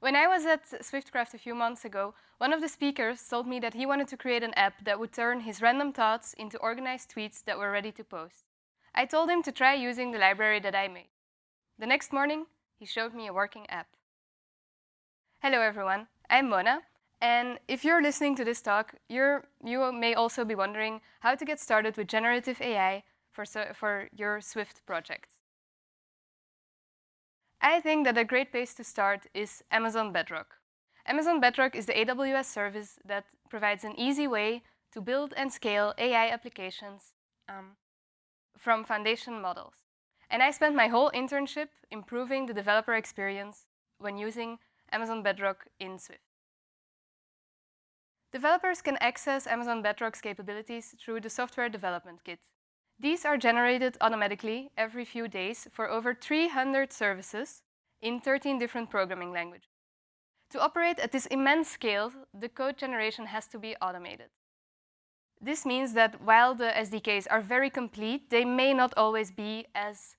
When I was at SwiftCraft a few months ago, one of the speakers told me that he wanted to create an app that would turn his random thoughts into organized tweets that were ready to post. I told him to try using the library that I made. The next morning, he showed me a working app. Hello everyone, I'm Mona, and if you're listening to this talk, you may also be wondering how to get started with generative AI for your Swift projects. I think that a great place to start is Amazon Bedrock. Amazon Bedrock is the AWS service that provides an easy way to build and scale AI applications from foundation models. And I spent my whole internship improving the developer experience when using Amazon Bedrock in Swift. Developers can access Amazon Bedrock's capabilities through the software development kit. These are generated automatically every few days for over 300 services in 13 different programming languages. To operate at this immense scale, the code generation has to be automated. This means that while the SDKs are very complete, they may not always be as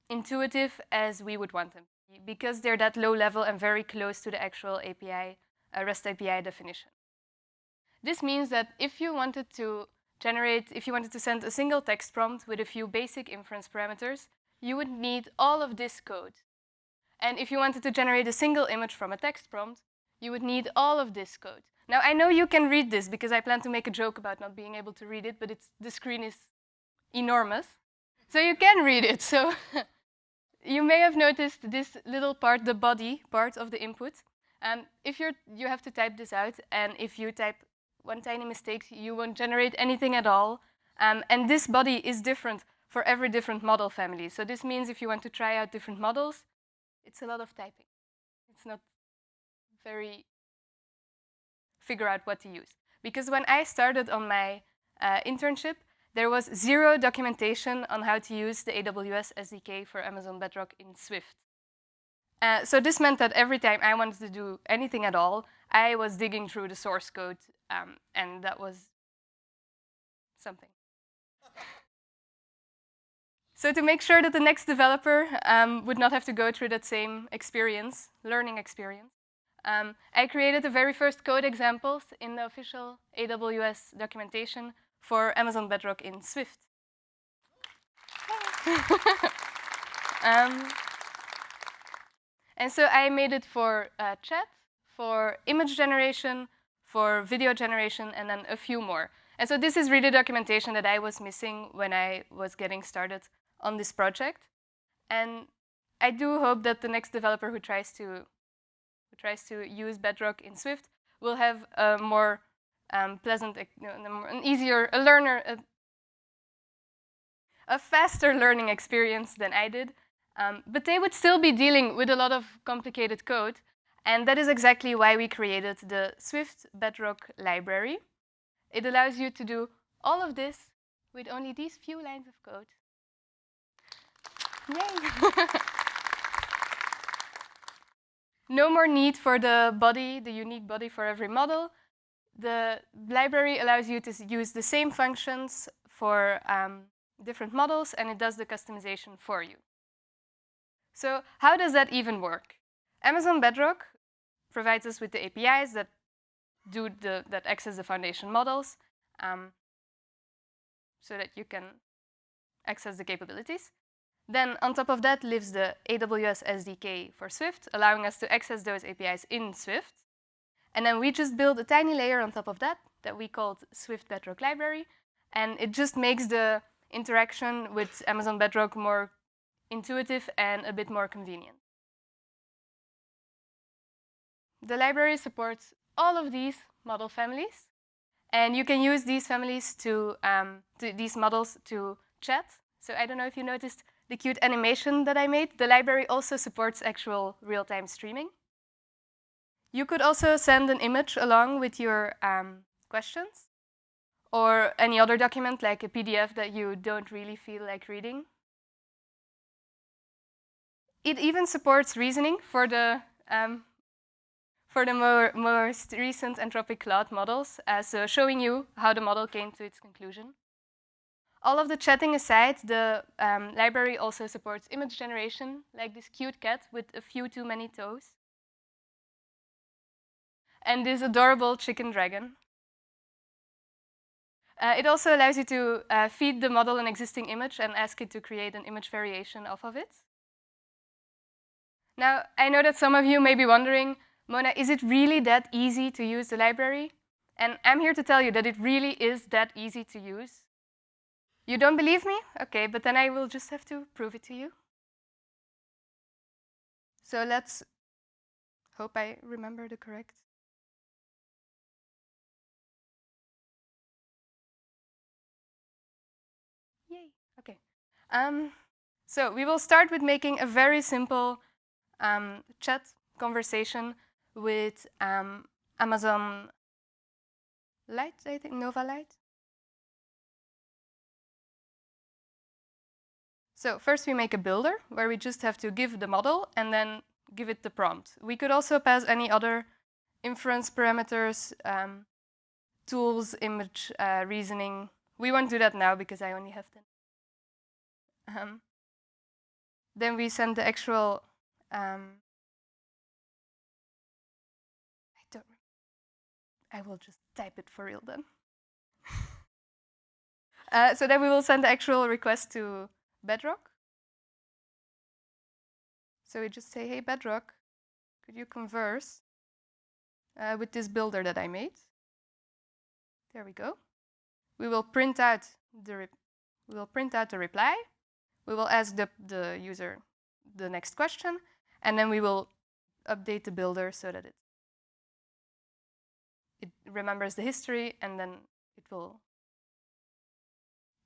intuitive as we would want them, because they're that low level and very close to the actual API, REST API definition. This means that if you wanted to send a single text prompt with a few basic inference parameters, you would need all of this code. And if you wanted to generate a single image from a text prompt, you would need all of this code. Now, I know you can read this because I plan to make a joke about not being able to read it, but the screen is enormous. So you can read it. So you may have noticed this little part, the body part of the input. If you have to type this out, and if you type one tiny mistake, you won't generate anything at all. And this body is different for every different model family. So this means if you want to try out different models, it's a lot of typing. It's not very figure out what to use. Because when I started on my internship, there was zero documentation on how to use the AWS SDK for Amazon Bedrock in Swift. So this meant that every time I wanted to do anything at all, I was digging through the source code, and that was something. So to make sure that the next developer would not have to go through that same learning experience, I created the very first code examples in the official AWS documentation for Amazon Bedrock in Swift. And so I made it for chat, for image generation, for video generation, and then a few more. And so this is really documentation that I was missing when I was getting started on this project. And I do hope that the next developer who tries to use Bedrock in Swift will have a more pleasant, a faster learning experience than I did. But they would still be dealing with a lot of complicated code. And that is exactly why we created the Swift Bedrock library. It allows you to do all of this with only these few lines of code. Yay! No more need for the unique body for every model. The library allows you to use the same functions for different models, and it does the customization for you. So how does that even work? Amazon Bedrock provides us with the APIs that access the foundation models, so that you can access the capabilities. Then on top of that lives the AWS SDK for Swift, allowing us to access those APIs in Swift. And then we just build a tiny layer on top of that we called Swift Bedrock Library. And it just makes the interaction with Amazon Bedrock more intuitive and a bit more convenient. The library supports all of these model families. And you can use these families these models to chat. So I don't know if you noticed the cute animation that I made. The library also supports actual real-time streaming. You could also send an image along with your questions, or any other document like a PDF that you don't really feel like reading. It even supports reasoning for the most recent Anthropic Claude models, so showing you how the model came to its conclusion. All of the chatting aside, the library also supports image generation, like this cute cat with a few too many toes. and this adorable chicken dragon. It also allows you to feed the model an existing image and ask it to create an image variation off of it. Now, I know that some of you may be wondering, Mona, is it really that easy to use the library? And I'm here to tell you that it really is that easy to use. You don't believe me? Okay, but then I will just have to prove it to you. So let's hope I remember the correct. Yay, okay. So we will start with making a very simple chat conversation with Amazon Light, I think, Nova Light. So first we make a builder where we just have to give the model and then give it the prompt. We could also pass any other inference parameters, tools, image reasoning. We won't do that now because I only have 10. Then we send the actual I will just type it for real then. So then we will send the actual request to Bedrock. So we just say, hey, Bedrock, could you converse with this builder that I made? There we go. We will print out the reply. We will ask the user the next question, and then we will update the builder so that it remembers the history, and then it will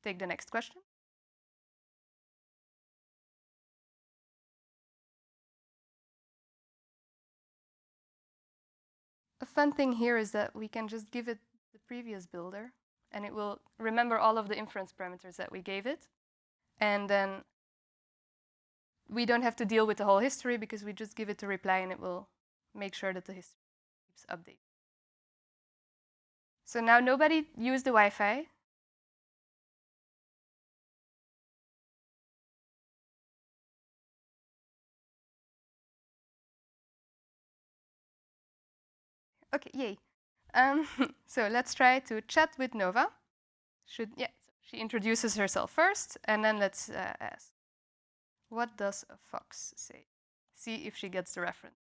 take the next question. A fun thing here is that we can just give it the previous builder, and it will remember all of the inference parameters that we gave it. And then we don't have to deal with the whole history because we just give it a reply and it will make sure that the history keeps updated. So now nobody used the Wi-Fi. Okay, yay. So let's try to chat with Nova. She introduces herself first, and then let's ask, what does a fox say? See if she gets the reference.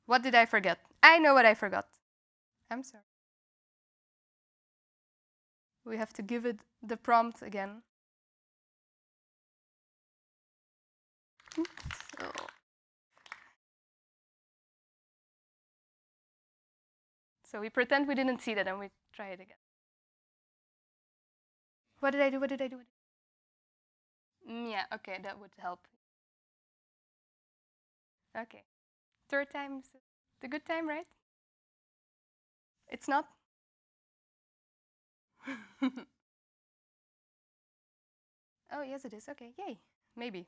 What did I forget? I know what I forgot. I'm sorry. We have to give it the prompt again. So we pretend we didn't see that and we try it again. What did I do? What did I do? Yeah, okay, that would help. Okay. Third time's the good time, right? It's not? Oh, yes, it is. Okay, yay. Maybe.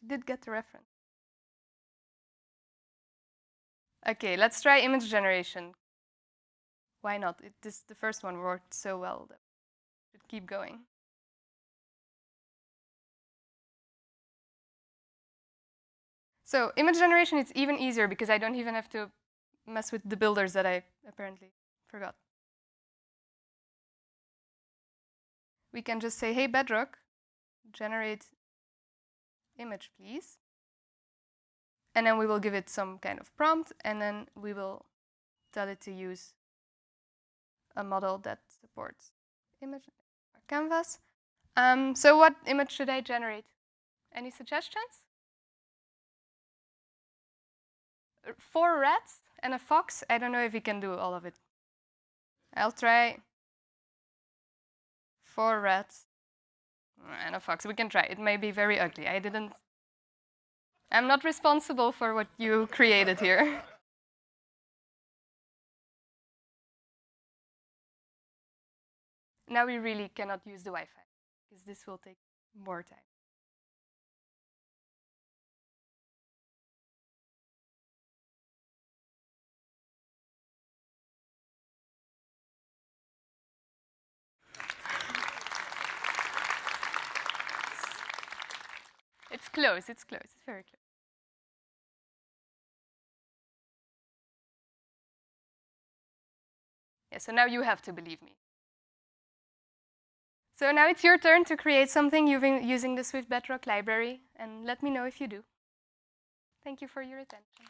She did get the reference. Okay, let's try image generation. Why not? The first one worked so well that we should keep going. So image generation is even easier because I don't even have to mess with the builders that I apparently forgot. We can just say, hey, Bedrock, generate image, please. And then we will give it some kind of prompt, and then we will tell it to use a model that supports image canvas. So what image should I generate? Any suggestions? 4 rats and a fox? I don't know if we can do all of it. I'll try 4 rats and a fox. We can try. It may be very ugly. I'm not responsible for what you created here. Now we really cannot use the Wi-Fi because this will take more time. It's close, it's close, it's very close. Yeah, so now you have to believe me. So now it's your turn to create something using the Swift Bedrock library, and let me know if you do. Thank you for your attention.